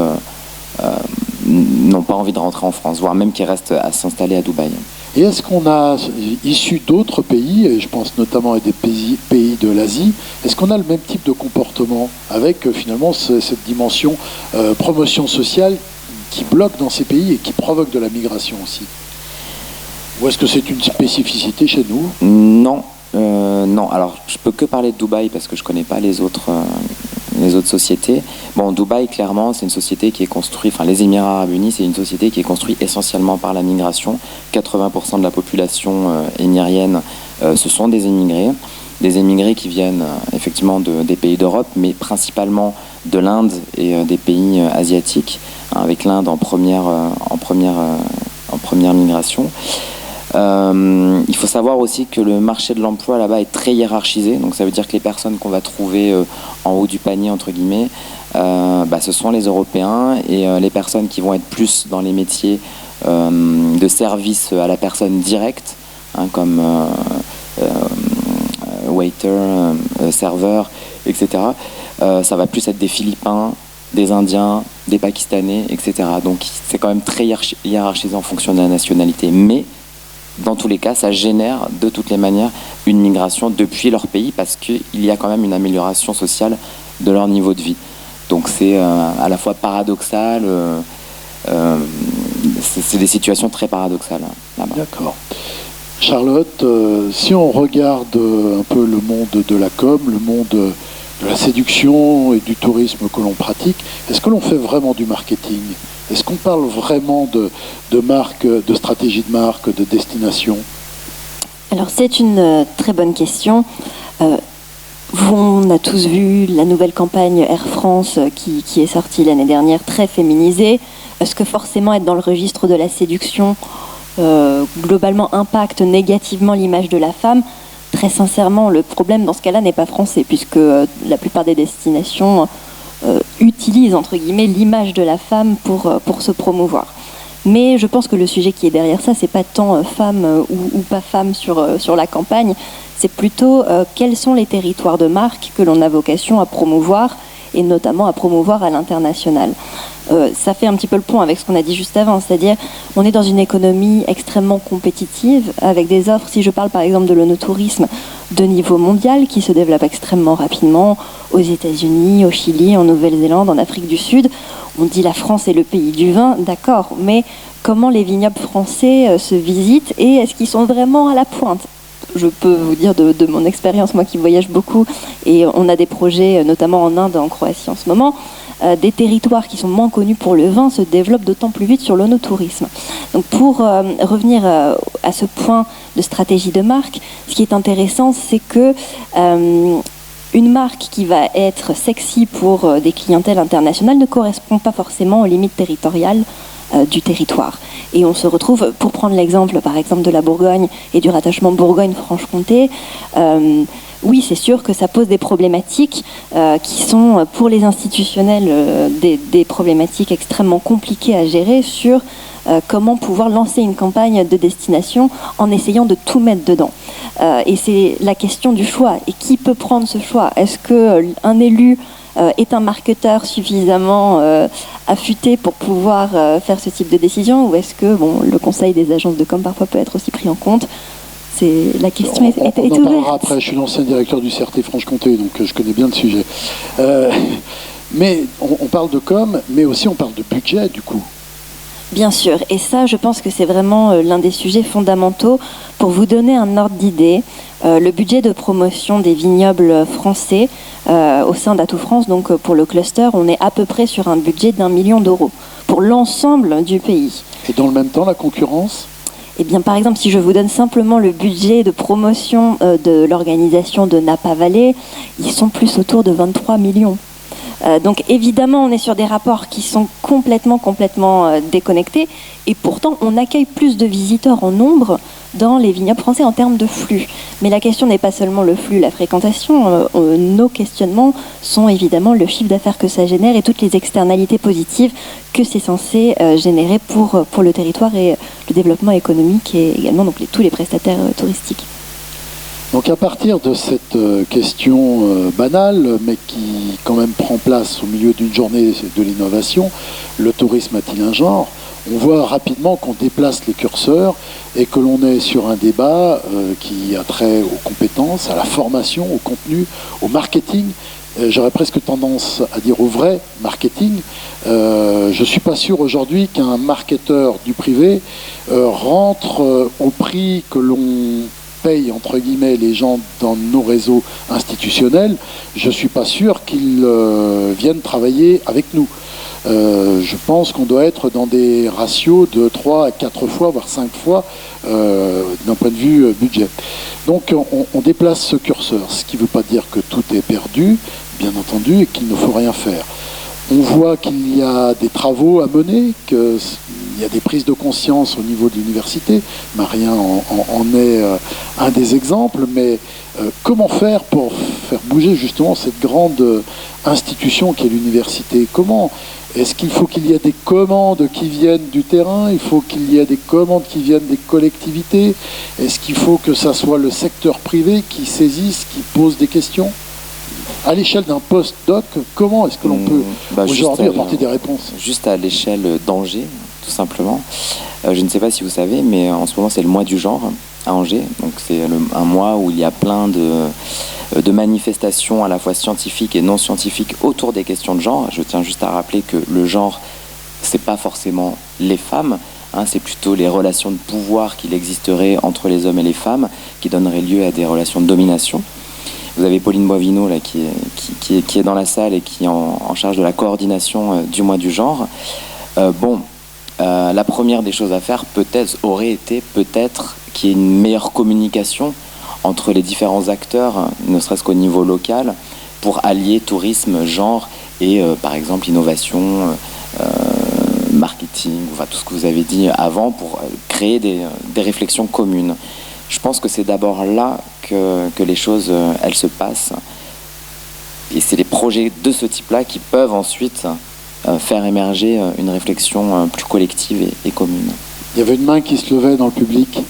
n'ont pas envie de rentrer en France, voire même qui restent à s'installer à Dubaï. Et est-ce qu'on a, issu d'autres pays, et je pense notamment à des pays de l'Asie, est-ce qu'on a le même type de comportement avec finalement cette dimension promotion sociale qui bloque dans ces pays et qui provoque de la migration aussi ? Ou est-ce que c'est une spécificité chez nous ? Non. Alors je peux que parler de Dubaï parce que je connais pas les autres sociétés. Bon, Dubaï, clairement, c'est une société qui est construite, les Émirats Arabes Unis, c'est une société qui est construite essentiellement par la migration. 80% de la population émirienne, ce sont des émigrés qui viennent effectivement des pays d'Europe, mais principalement de l'Inde et des pays asiatiques, avec l'Inde en première migration. Il faut savoir aussi que le marché de l'emploi là-bas est très hiérarchisé, donc ça veut dire que les personnes qu'on va trouver en haut du panier, entre guillemets, ce sont les Européens, et les personnes qui vont être plus dans les métiers de service à la personne directe, comme waiter, serveur, etc. Ça va plus être des Philippins, des Indiens, des Pakistanais, etc. Donc c'est quand même très hiérarchisé en fonction de la nationalité, mais dans tous les cas, ça génère de toutes les manières une migration depuis leur pays parce qu'il y a quand même une amélioration sociale de leur niveau de vie. Donc c'est à la fois paradoxal, c'est des situations très paradoxales là-bas. D'accord. Charlotte, si on regarde un peu le monde de la com, le monde de la séduction et du tourisme que l'on pratique, est-ce que l'on fait vraiment du marketing ? Est-ce qu'on parle vraiment de marque, de stratégie de marque, de destination ? Alors c'est une très bonne question. On a tous vu la nouvelle campagne Air France qui est sortie l'année dernière, très féminisée. Est-ce que forcément être dans le registre de la séduction globalement impacte négativement l'image de la femme ? Très sincèrement, le problème dans ce cas-là n'est pas français, puisque la plupart des destinations utilisent entre guillemets l'image de la femme pour se promouvoir. Mais je pense que le sujet qui est derrière ça, c'est pas tant femme ou pas femme sur la campagne, c'est plutôt quels sont les territoires de marque que l'on a vocation à promouvoir, et notamment à promouvoir à l'international. Ça fait un petit peu le pont avec ce qu'on a dit juste avant, c'est-à-dire on est dans une économie extrêmement compétitive avec des offres, si je parle par exemple de l'onotourisme de niveau mondial qui se développe extrêmement rapidement aux États-Unis, au Chili, en Nouvelle-Zélande, en Afrique du Sud. On dit la France est le pays du vin, d'accord, mais comment les vignobles français se visitent et est-ce qu'ils sont vraiment à la pointe. Je peux vous dire de mon expérience, moi qui voyage beaucoup, et on a des projets notamment en Inde, en Croatie en ce moment, des territoires qui sont moins connus pour le vin se développent d'autant plus vite sur l'onotourisme. Donc pour revenir à ce point de stratégie de marque, ce qui est intéressant, c'est que une marque qui va être sexy pour des clientèles internationales ne correspond pas forcément aux limites territoriales du territoire. Et on se retrouve, pour prendre l'exemple par exemple de la Bourgogne et du rattachement Bourgogne-Franche-Comté, oui, c'est sûr que ça pose des problématiques qui sont pour les institutionnels des problématiques extrêmement compliquées à gérer sur comment pouvoir lancer une campagne de destination en essayant de tout mettre dedans. Et c'est la question du choix. Et qui peut prendre ce choix? Est-ce qu'un élu est un marketeur suffisamment affûté pour pouvoir faire ce type de décision, ou est-ce que le conseil des agences de com parfois peut être aussi pris en compte? La question est on en parlera ouverte. après. Je suis l'ancien directeur du CRT Franche-Comté, donc je connais bien le sujet. Mais on parle de com, mais aussi on parle de budget, du coup. Bien sûr, et ça, je pense que c'est vraiment l'un des sujets fondamentaux. Pour vous donner un ordre d'idée, le budget de promotion des vignobles français au sein d'Atout France, donc pour le cluster, on est à peu près sur un budget d'1 million d'euros pour l'ensemble du pays. Et dans le même temps, la concurrence? Eh bien, par exemple, si je vous donne simplement le budget de promotion de l'organisation de Napa Valley, ils sont plus autour de 23 millions. Donc évidemment, on est sur des rapports qui sont complètement déconnectés, et pourtant on accueille plus de visiteurs en nombre dans les vignobles français en termes de flux. Mais la question n'est pas seulement le flux, la fréquentation. Nos questionnements sont évidemment le chiffre d'affaires que ça génère et toutes les externalités positives que c'est censé générer pour le territoire et le développement économique, et également donc tous les prestataires touristiques. Donc à partir de cette question banale, mais qui quand même prend place au milieu d'une journée de l'innovation, le tourisme a-t-il un genre? On voit rapidement qu'on déplace les curseurs et que l'on est sur un débat qui a trait aux compétences, à la formation, au contenu, au marketing. J'aurais presque tendance à dire au vrai marketing. Je ne suis pas sûr aujourd'hui qu'un marketeur du privé rentre au prix que l'on paye, entre guillemets, les gens dans nos réseaux institutionnels. Je ne suis pas sûr qu'ils viennent travailler avec nous. Je pense qu'on doit être dans des ratios de 3 à 4 fois, voire 5 fois d'un point de vue budget. Donc on déplace ce curseur, ce qui ne veut pas dire que tout est perdu, bien entendu, et qu'il ne faut rien faire. On voit qu'il y a des travaux à mener, qu'il y a des prises de conscience au niveau de l'université. Marien en est un des exemples, mais comment faire pour faire bouger justement cette grande institution qu'est l'université? Comment? Est-ce qu'il faut qu'il y ait des commandes qui viennent du terrain? Il faut qu'il y ait des commandes qui viennent des collectivités? Est-ce qu'il faut que ça soit le secteur privé qui saisisse, qui pose des questions? À l'échelle d'un post-doc, comment est-ce que l'on peut aujourd'hui apporter des réponses? Juste à l'échelle d'Angers, tout simplement. Je ne sais pas si vous savez, mais en ce moment c'est le mois du genre à Angers. Donc c'est un mois où il y a plein de manifestations à la fois scientifiques et non scientifiques autour des questions de genre. Je tiens juste à rappeler que le genre, c'est pas forcément les femmes, c'est plutôt les relations de pouvoir qu'il existerait entre les hommes et les femmes qui donneraient lieu à des relations de domination. Vous avez Pauline Boivino là, qui est dans la salle et qui est en charge de la coordination du mois du genre. La première des choses à faire aurait été qu'il y ait une meilleure communication entre les différents acteurs, ne serait-ce qu'au niveau local, pour allier tourisme, genre et par exemple innovation, marketing, enfin tout ce que vous avez dit avant, pour créer des réflexions communes. Je pense que c'est d'abord là que les choses elles se passent, et c'est les projets de ce type-là qui peuvent ensuite faire émerger une réflexion plus collective et commune. Il y avait une main qui se levait dans le public.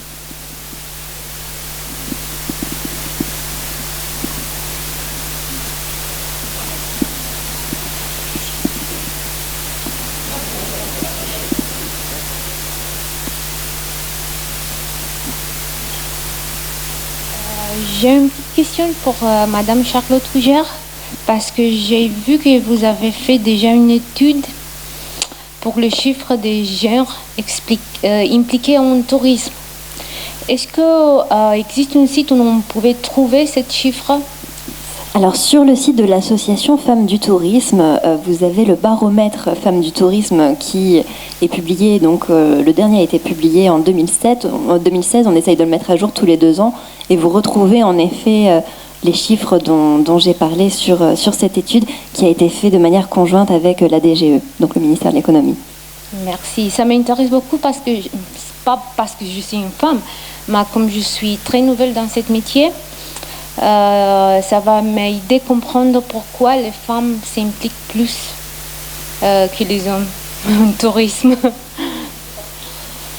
J'ai une petite question pour Madame Charlotte Rougère, parce que j'ai vu que vous avez fait déjà une étude pour le chiffre des genres impliqués en tourisme. Est-ce qu'il existe un site où on pouvait trouver ce chiffre? Alors sur le site de l'association Femmes du Tourisme, vous avez le baromètre Femmes du Tourisme qui est publié, donc le dernier a été publié en 2007. En 2016, on essaye de le mettre à jour tous les 2 ans et vous retrouvez en effet les chiffres dont j'ai parlé sur cette étude qui a été faite de manière conjointe avec la DGE, donc le ministère de l'économie. Merci, ça m'intéresse beaucoup pas parce que je suis une femme, mais comme je suis très nouvelle dans ce métier, ça va m'aider à comprendre pourquoi les femmes s'impliquent plus que les hommes en tourisme.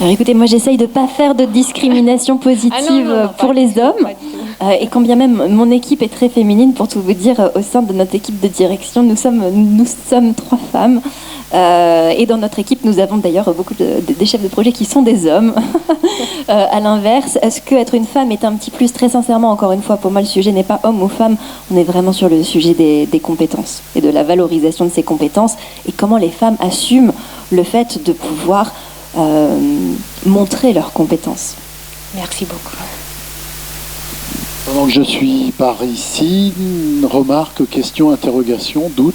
Alors écoutez, moi j'essaye de ne pas faire de discrimination positive non, pour les hommes. Et quand bien même mon équipe est très féminine, pour tout vous dire, au sein de notre équipe de direction, nous sommes 3 femmes. Et dans notre équipe, nous avons d'ailleurs beaucoup des chefs de projet qui sont des hommes. À l'inverse, est-ce qu'être une femme est un petit plus? Très sincèrement, encore une fois, pour moi, le sujet n'est pas homme ou femme. On est vraiment sur le sujet des compétences et de la valorisation de ces compétences et comment les femmes assument le fait de pouvoir montrer leurs compétences. Merci beaucoup. Pendant que je suis par ici, remarque, question, interrogation, doute?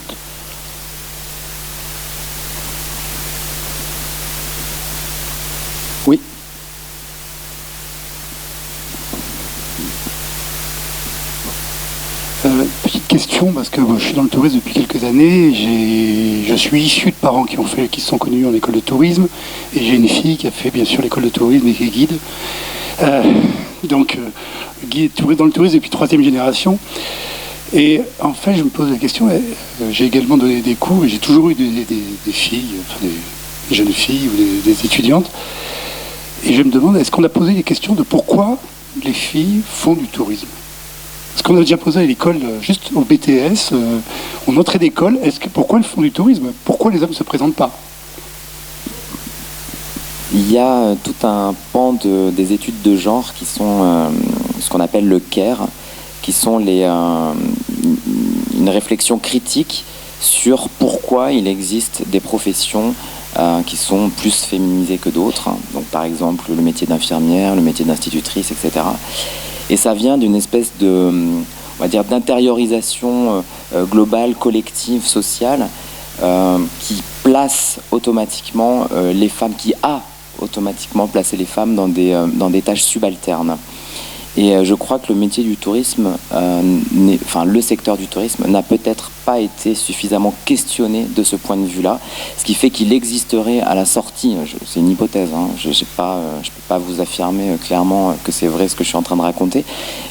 Oui. Petite question, parce que je suis dans le tourisme depuis quelques années. Je suis issu de parents qui se sont connus en école de tourisme, et j'ai une fille qui a fait bien sûr l'école de tourisme et qui est guide. Guide dans le tourisme depuis 3e génération. Et en fait, je me pose la question, j'ai également donné des cours et j'ai toujours eu des filles, enfin des jeunes filles ou des étudiantes. Et je me demande, est-ce qu'on a posé des questions de pourquoi les filles font du tourisme? Est-ce qu'on a déjà posé à l'école, juste au BTS, en entrée d'école, pourquoi elles font du tourisme? Pourquoi les hommes ne se présentent pas? Il y a tout un pan des études de genre qui sont ce qu'on appelle le CARE, qui sont une réflexion critique sur pourquoi il existe des professions qui sont plus féminisées que d'autres. Donc par exemple le métier d'infirmière, le métier d'institutrice, etc. Et ça vient d'une espèce on va dire, d'intériorisation globale, collective, sociale, qui place automatiquement les femmes, qui a automatiquement placé les femmes dans des tâches subalternes. Et je crois que le métier du tourisme, le secteur du tourisme n'a peut-être pas été suffisamment questionné de ce point de vue-là, ce qui fait qu'il existerait à la sortie, c'est une hypothèse, je ne peux pas vous affirmer clairement que c'est vrai ce que je suis en train de raconter,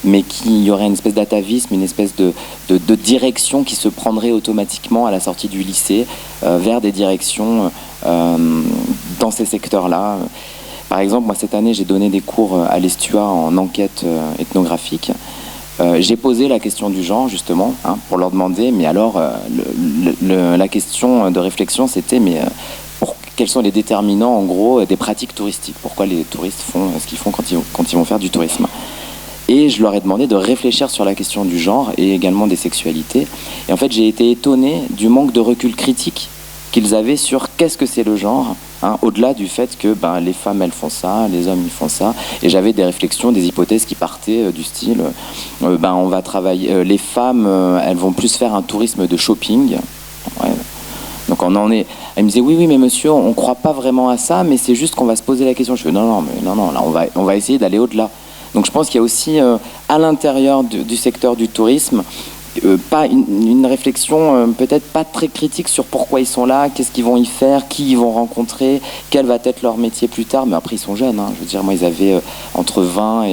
mais qu'il y aurait une espèce d'atavisme, une espèce de direction qui se prendrait automatiquement à la sortie du lycée vers des directions dans ces secteurs-là. Par exemple, moi cette année j'ai donné des cours à l'Estua en enquête ethnographique. J'ai posé la question du genre justement pour leur demander, mais alors la question de réflexion c'était quels sont les déterminants en gros des pratiques touristiques? Pourquoi les touristes font ce qu'ils font quand ils vont faire du tourisme? Et je leur ai demandé de réfléchir sur la question du genre et également des sexualités. Et en fait j'ai été étonné du manque de recul critique qu'ils avaient sur qu'est-ce que c'est le genre, au-delà du fait que les femmes elles font ça, les hommes ils font ça, et j'avais des réflexions, des hypothèses qui partaient du style on va travailler, les femmes elles vont plus faire un tourisme de shopping, ouais. Donc on en est, elle me disait oui mais monsieur on croit pas vraiment à ça, mais c'est juste qu'on va se poser la question. Je fais non là on va essayer d'aller au-delà. Donc je pense qu'il y a aussi à l'intérieur du secteur du tourisme pas une réflexion peut-être pas très critique sur pourquoi ils sont là, qu'est-ce qu'ils vont y faire, qui ils vont rencontrer, quel va être leur métier plus tard. Mais après ils sont jeunes, je veux dire, moi ils avaient entre 20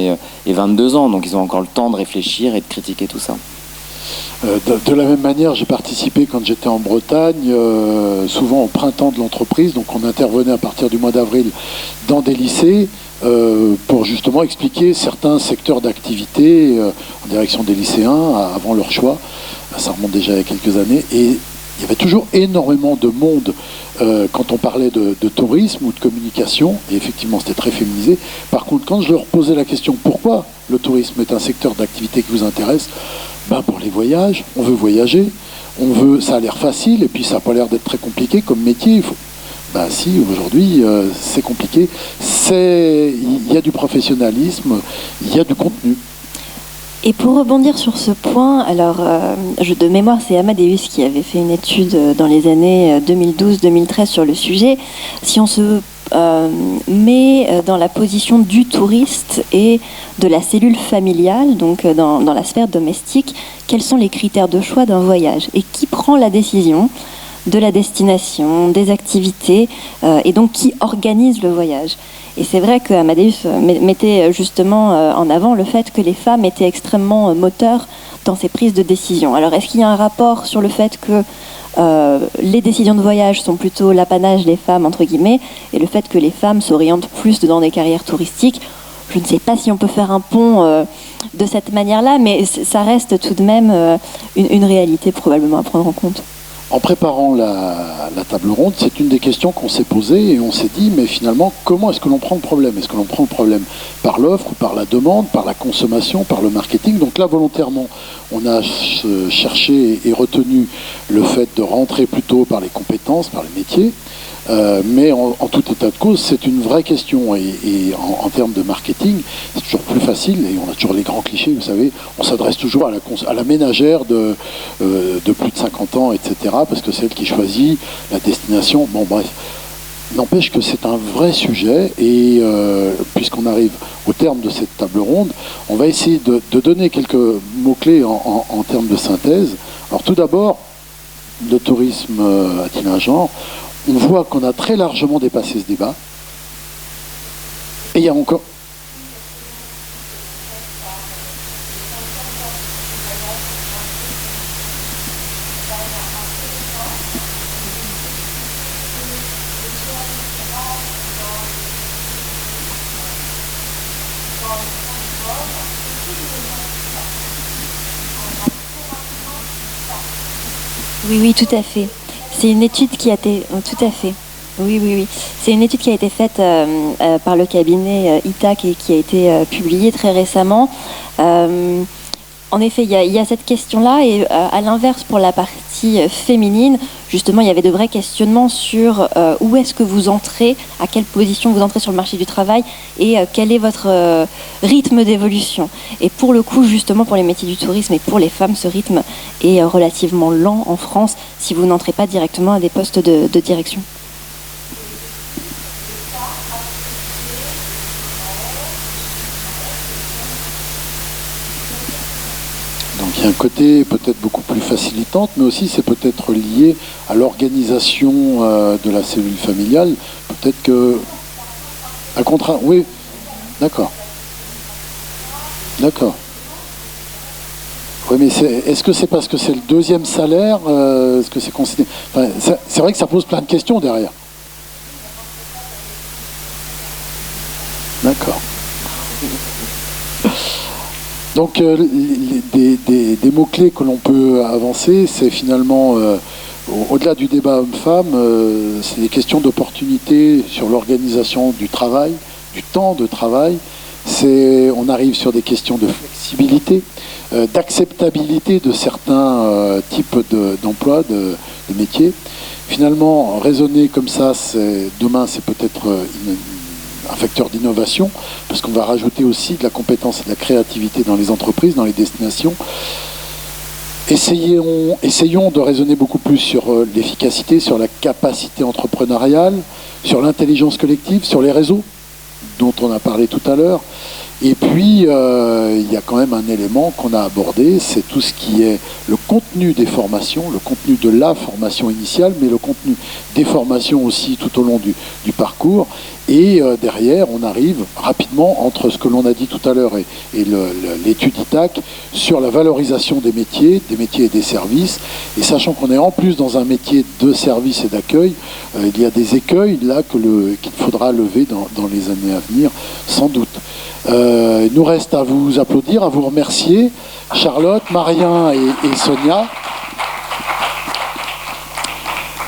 et 22 ans, donc ils ont encore le temps de réfléchir et de critiquer tout ça. De la même manière, j'ai participé quand j'étais en Bretagne, souvent au printemps de l'entreprise, donc on intervenait à partir du mois d'avril dans des lycées pour justement expliquer certains secteurs d'activité en direction des lycéens avant leur choix. Ça remonte déjà il y a quelques années et il y avait toujours énormément de monde quand on parlait de tourisme ou de communication, et effectivement c'était très féminisé. Par contre, quand je leur posais la question pourquoi le tourisme est un secteur d'activité qui vous intéresse, pour les voyages, on veut voyager, ça a l'air facile et puis ça n'a pas l'air d'être très compliqué comme métier. Ben si, aujourd'hui, c'est compliqué. Il y a du professionnalisme, il y a du contenu. Et pour rebondir sur ce point, alors de mémoire, c'est Amadeus qui avait fait une étude dans les années 2012-2013 sur le sujet. Si on se met dans la position du touriste et de la cellule familiale, donc dans la sphère domestique, quels sont les critères de choix d'un voyage et qui prend la décision de la destination, des activités, et donc qui organise le voyage. Et c'est vrai qu'Amadeus mettait justement en avant le fait que les femmes étaient extrêmement moteurs dans ces prises de décision. Alors est-ce qu'il y a un rapport sur le fait que les décisions de voyage sont plutôt l'apanage des femmes, entre guillemets, et le fait que les femmes s'orientent plus dans des carrières touristiques? Je ne sais pas si on peut faire un pont de cette manière-là, mais ça reste tout de même une réalité probablement à prendre en compte. En préparant la table ronde, c'est une des questions qu'on s'est posées et on s'est dit, mais finalement, comment est-ce que l'on prend le problème? Est-ce que l'on prend le problème par l'offre, par la demande, par la consommation, par le marketing? Donc là, volontairement, on a cherché et retenu le fait de rentrer plutôt par les compétences, par les métiers. Mais en tout état de cause, c'est une vraie question. Et en termes de marketing, c'est toujours plus facile. Et on a toujours les grands clichés, vous savez. On s'adresse toujours à la ménagère de plus de 50 ans, etc. Parce que c'est elle qui choisit la destination. Bon, bref. N'empêche que c'est un vrai sujet. Et puisqu'on arrive au terme de cette table ronde, on va essayer de donner quelques mots-clés en termes de synthèse. Alors tout d'abord, le tourisme a-t-il un genre? On voit qu'on a très largement dépassé ce débat. Et il y a encore... Oui, tout à fait. C'est une étude qui a été... tout à fait. Oui. C'est une étude qui a été faite par le cabinet ITAC et qui a été publiée très récemment. En effet, il y a cette question-là et à l'inverse, pour la partie féminine, justement, il y avait de vrais questionnements sur où est-ce que vous entrez, à quelle position vous entrez sur le marché du travail et quel est votre rythme d'évolution. Et pour le coup, justement, pour les métiers du tourisme et pour les femmes, ce rythme est relativement lent en France si vous n'entrez pas directement à des postes de direction. Donc il y a un côté peut-être beaucoup plus facilitante, mais aussi c'est peut-être lié à l'organisation de la cellule familiale. Peut-être que... Un contrat... Oui, d'accord. D'accord. Oui, mais est-ce que c'est parce que c'est le deuxième salaire? Est-ce que c'est considéré... Enfin, c'est vrai que ça pose plein de questions derrière. D'accord. Donc des mots-clés que l'on peut avancer, c'est finalement, au-delà du débat homme-femme, c'est des questions d'opportunité sur l'organisation du travail, du temps de travail. On arrive sur des questions de flexibilité, d'acceptabilité de certains types d'emplois, de métiers. Finalement, raisonner comme ça, demain, c'est peut-être un facteur d'innovation, parce qu'on va rajouter aussi de la compétence et de la créativité dans les entreprises, dans les destinations. Essayons de raisonner beaucoup plus sur l'efficacité, sur la capacité entrepreneuriale, sur l'intelligence collective, sur les réseaux, dont on a parlé tout à l'heure. Et puis, il y a quand même un élément qu'on a abordé, c'est tout ce qui est le contenu des formations, le contenu de la formation initiale, mais le contenu des formations aussi tout au long du parcours. Et derrière, on arrive rapidement, entre ce que l'on a dit tout à l'heure et l'étude ITAC, sur la valorisation des métiers et des services. Et sachant qu'on est en plus dans un métier de service et d'accueil, il y a des écueils là qu'il faudra lever dans les années à venir, sans doute. Il nous reste à vous applaudir, à vous remercier, Charlotte, Marien et Sonia.